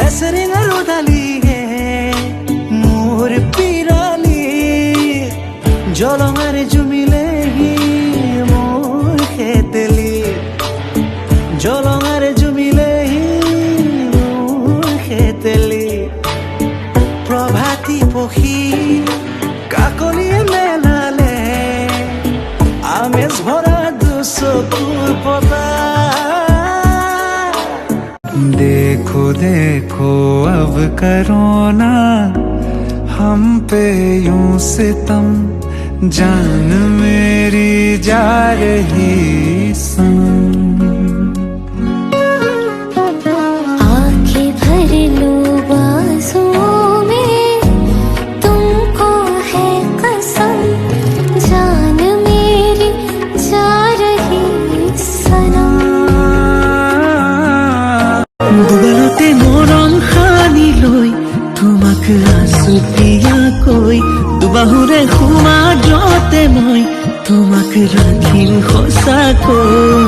এসেৰিঙৰ উদালিহে মোৰ পিৰালি জলঙাৰে জুমিলেহি মোৰ খেতেলি জলঙাৰে জুমিলেহি মোৰ খেতেলি প্ৰভাতী পখী কাকলিয়ে মেলালে আমেজ ভরা দুচকুৰ পতা देखो देखो अब करो ना हम पे यूं सितम जान मेरी जा रही सनम आँखें भर लो बाजुओं में तुमको है कसम जान मेरी जा रही सनम দুগালতে মৰম সানি লৈ তোমাক আঁচু দিয়াকৈ দুবাহুৰে সোমাজতে মই তোমাক ৰাখিম সঁচাকৈ